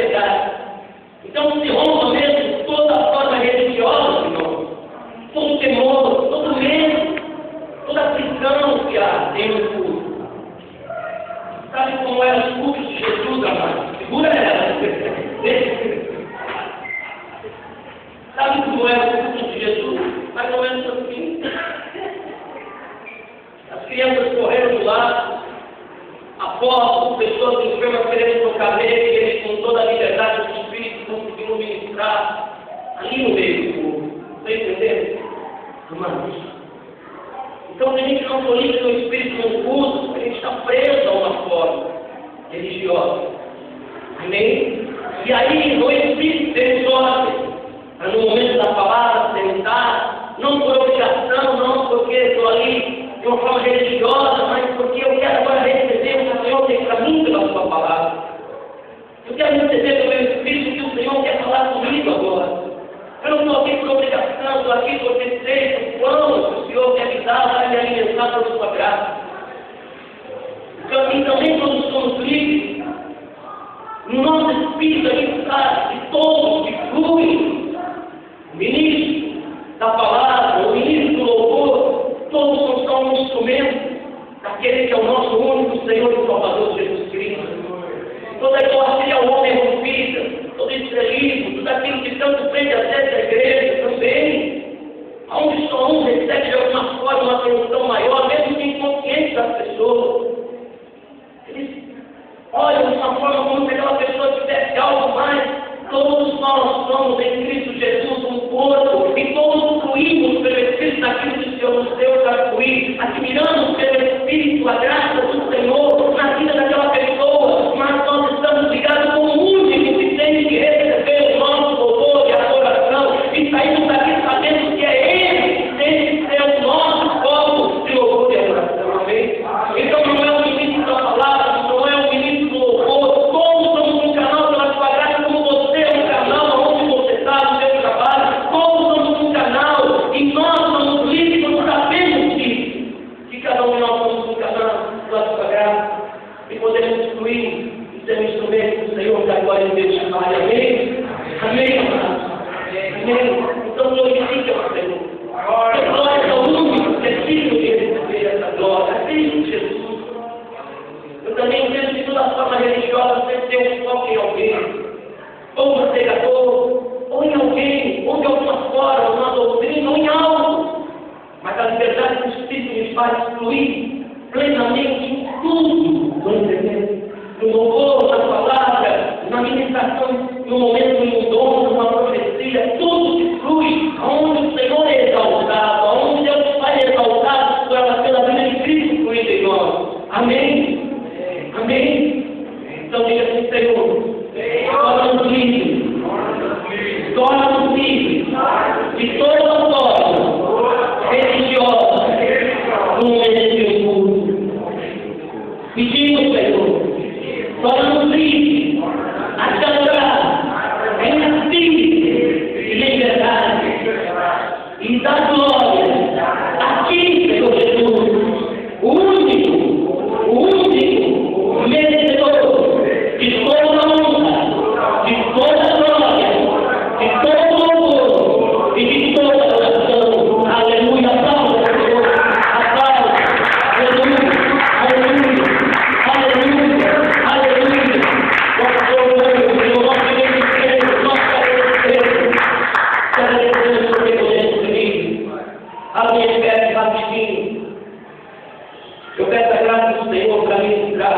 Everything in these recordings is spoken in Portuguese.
verdade. Então se rompa mesmo toda a forma religiosa, irmão. Todo temor, todo medo, toda aflição que há dentro do culto. Sabe como eram os cultos de Jesus, amado? Segura ela. Sabe como era o culto de Jesus? Mais ou menos assim. As crianças correndo do lado, apóstolos, pessoas enfermas querendo tocar nele, e ele com toda a liberdade do Espírito conseguindo ministrar ali no meio do povo. Está entendendo? Amados. Então, se a gente não solicita o Espírito no culto, a gente está preso a uma forma religiosa. Amém? E aí, o Espírito temos ordem para no momento da palavra sentar, não por obrigação, não porque estou ali de uma forma religiosa, mas porque eu quero agora receber o que o Senhor tem para mim pela sua palavra. Eu quero receber pelo meu Espírito que o Senhor quer falar comigo agora. Eu não estou aqui por obrigação, estou aqui porque sei o plano que o Senhor quer me dar para me alimentar pela sua graça. Então, assim, também quando somos livres, no nosso espírito a gente sabe que todos que fluem, o ministro da palavra, o ministro do louvor, todos são só um instrumento daquele que é o nosso único Senhor e Salvador Jesus Cristo. Toda idolatria ao homem rompida, todo estrelismo, tudo aquilo que tanto prende a sede da igreja também, onde só um recebe de alguma forma uma atenção maior, mesmo que inconsciente das pessoas. Eles olham de uma forma como se aquela pessoa tivesse algo mais. Todos nós somos em Cristo Jesus um corpo e todos fluímos pelo Espírito daquilo que o Senhor nos deu para fluir, admiramos pelo Espírito a graça do Senhor na vida daquela pessoa, mas nós estamos ligados com o único que tem que receber o nosso louvor e adoração e saímos daqui sabendo que é Ele que tem que ser o nosso foco de louvor e adoração, amém? Então não é o ministro da palavra, não é o ministro do louvor, todos somos um canal pela sua graça, como você é um canal onde você está no seu trabalho, todos somos um canal e nós somos livres, nós sabemos disso, que cada um de nós somos um canal pela sua graça e podemos fluir e ser um instrumento do Senhor que agora em Deus Pai, amém? Amém, amados? Amém? Então glorifique ao Senhor. A glória é o único que é digno de receber essa glória, é Cristo Jesus. Eu também entendo que toda forma religiosa sempre tem um foco em alguém, ou no pregador, ou em alguém, ou de alguma forma, numa doutrina, ou em algo. Mas a liberdade do Espírito me faz fluir plenamente em tudo, estão entendendo? No louvor, na palavra, na ministração, no momento de um dom, numa profecia, tudo que flui, aonde o Senhor é exaltado, aonde Deus Pai é exaltado pela vida de Cristo fluindo em nós. Amém? Amém? Então diga assim, Senhor, torna-nos livres, torna-nos livres de toda forma religiosa no momento de um culto. Pedimos, Senhor, torna-nos livres a cantar em espírito e liberdade e da glória a Ti, Senhor Jesus, o único merecedor de toda honra, de toda glória, de todo louvor e de toda adoração. Aleluia, aplauda, Senhor, aplauda, aleluia, aleluia, aleluia, aleluia. Nós louvamos, Senhor, nós agradecemos, te agradecemos por ter você comigo. A minha fé rapidinho. Eu peço a graça do Senhor para ministrar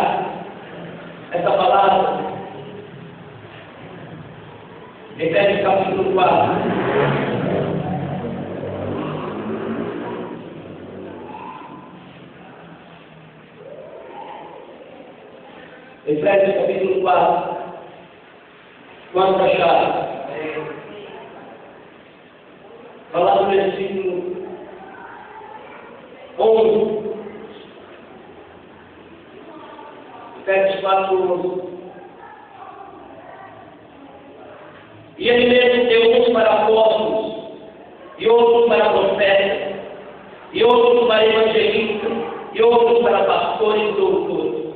essa palavra. Efésios capítulo 4. Efésios capítulo 4. Vamos achar. Falar do versículo 11. Efésios 4, 11. E ele mesmo deu uns para apóstolos, e outros para profetas, e outros para evangelistas, e outros para pastores e doutores.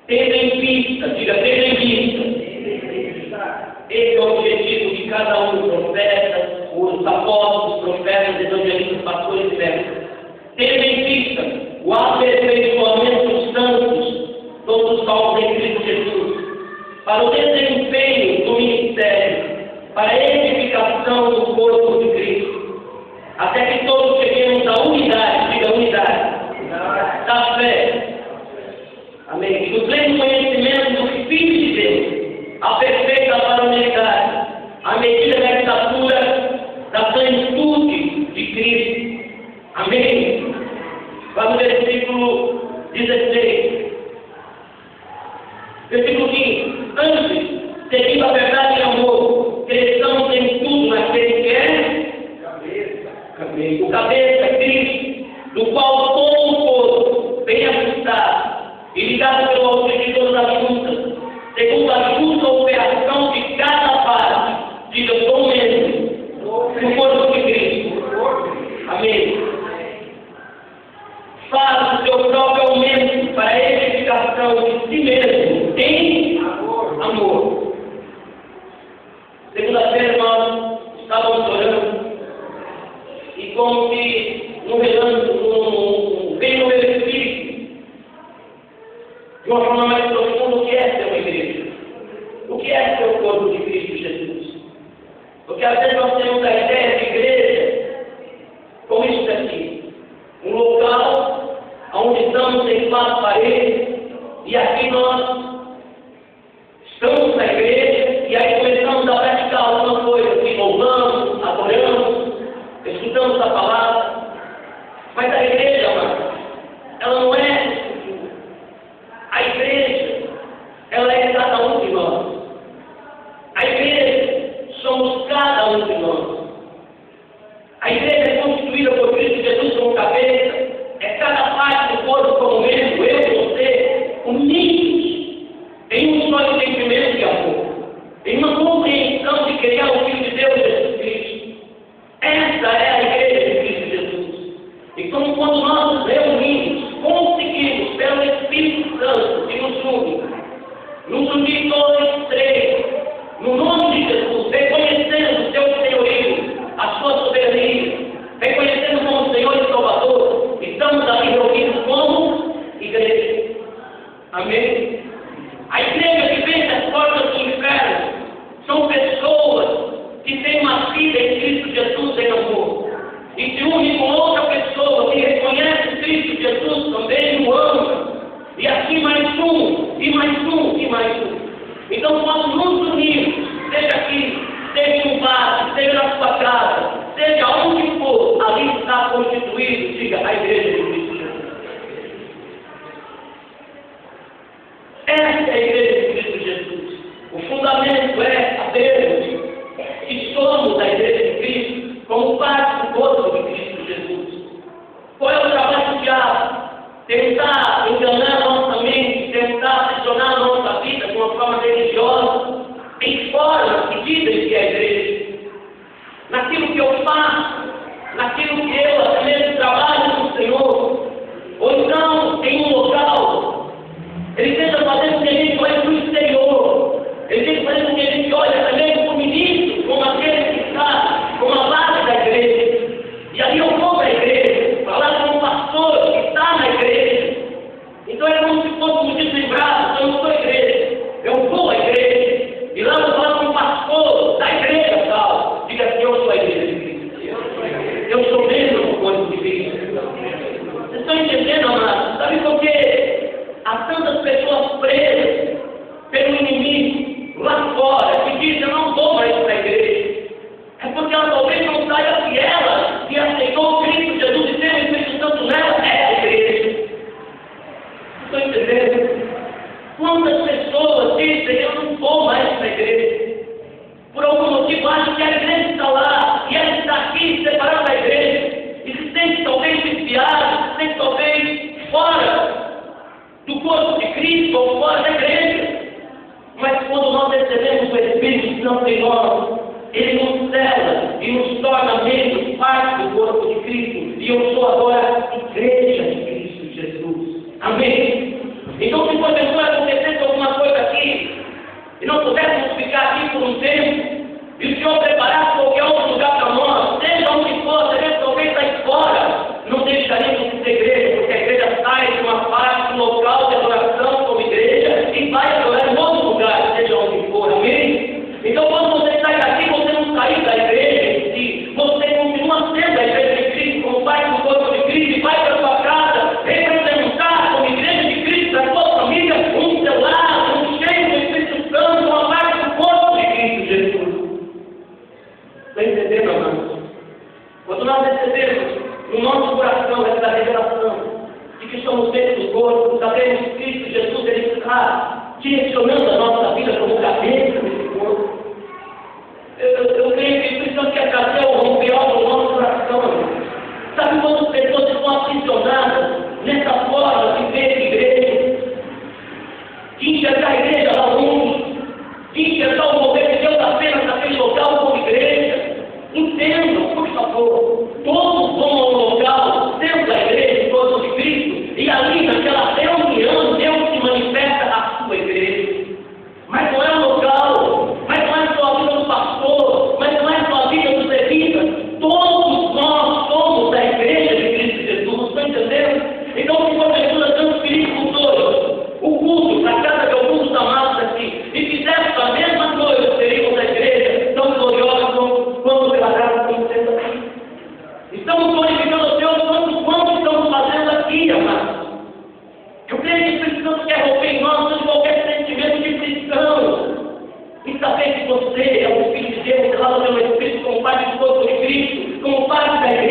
Tendo em vista, diga, tendo em vista, os apóstolos, profetas, evangelistas, pastores e mestres. Tendo em vista o aperfeiçoamento dos santos, todos os salvos em Cristo Jesus, para o desempenho do ministério, para a edificação do corpo de Cristo, até que todos cheguemos à unidade, diga unidade, da fé, amém, do pleno conhecimento do Filho de Deus, a perfeita varonilidade, à medida da estatura da plenitude de Cristo, amém. Vai no versículo 16, versículo 15, antes, seguindo a verdade em amor, cresçamos em tudo naquele que é o cabeça, Cristo, do qual todo o corpo, bem ajustado e ligado pelo auxílio de todas as juntas, segundo a justa operação de cada parte, diga bom mesmo, no corpo de Cristo. Amém. Faz o seu próprio aumento para a edificação de si mesmo em amor. Segunda-feira nós estávamos orando e como que veio no meu espírito de uma forma mais profunda o que é ser uma igreja, o que é ser o corpo de Cristo Jesus. Porque às vezes nós temos a ideia de igreja como isso daqui, um local onde estamos em quatro paredes e aqui nós estamos na igreja e aí começamos a praticar alguma coisa, que louvamos, adoramos, escutamos a palavra, mas a igreja, amado, ela não é estrutura. A igreja, ela é cada um de nós. A igreja somos cada um de nós. A igreja é constituída por Cristo Jesus como cabeça, é cada parte do corpo como membro, eu, você, unidos em um só entendimento de amor, em uma compreensão de quem é o Filho de Deus, Jesus Cristo. Essa é a igreja de Cristo Jesus. Então, quando nós nos reunimos, conseguimos, pelo Espírito Santo que nos une, nos unir todos três, no nome de Jesus, reconhecendo o seu senhorio, a sua soberania, reconhecendo como Senhor e Salvador, estamos ali reunidos como igreja. Amém? A igreja que vence as portas do inferno são pessoas que têm uma vida em Cristo Jesus em amor e se unem com outra pessoa que reconhece Cristo Jesus também o ama, e assim mais um, e mais um, e mais um. Então, quando nos unimos, seja aqui, seja no bar, seja na sua casa, seja onde for, ali está constituído, diga, a igreja de Cristo Jesus. Essa é a igreja de Cristo Jesus. O fundamento é sabermos que somos a igreja de Cristo como parte do corpo de Cristo Jesus. Qual é o trabalho do diabo? Tentar enganar a nossa mente, tentar aprisionar a nossa vida de uma forma religiosa, em formas que dizem que é a igreja. Naquilo que eu faço, naquilo que eu até mesmo trabalho com o Senhor, ou então em um local, ele tenta fazer com que a gente olhe para o exterior, ele tenta fazer com que a gente olhe até mesmo para o ministro, como aquele que está como a base da igreja. E ali eu vou para a igreja, falar com o pastor que está na igreja. Então é como se fosse um deslembrado, eu não sou igreja, eu vou à igreja. E lá eu falo com o pastor da igreja tal, diga assim, eu sou a igreja de Cristo. Eu sou membro do corpo de Cristo. Vocês estão entendendo, amados? Sabe por quê? Há tantas pessoas presas pelo inimigo lá fora que dizem, eu não vou mais para a igreja. É porque ela talvez não saiba que ela, que aceitou Cristo Jesus e tem o Espírito Santo nela, é a igreja. Estão entendendo? Quantas pessoas dizem, eu não vou mais para a igreja? Por algum motivo acham que a igreja está lá e ela está aqui, separada da igreja. E se sente talvez desviado, se sente talvez fora do corpo de Cristo ou fora da igreja. Mas quando nós recebemos o Espírito Santo em nós, ele nos cela e nos torna membros, parte do corpo de Cristo. E eu sou agora igreja de Cristo Jesus. Amém? Então, se porventura acontecesse alguma coisa aqui, e não pudéssemos ficar aqui por um tempo, e o Senhor preparasse qualquer outro lugar para nós, parte do corpo de Cristo, como parte da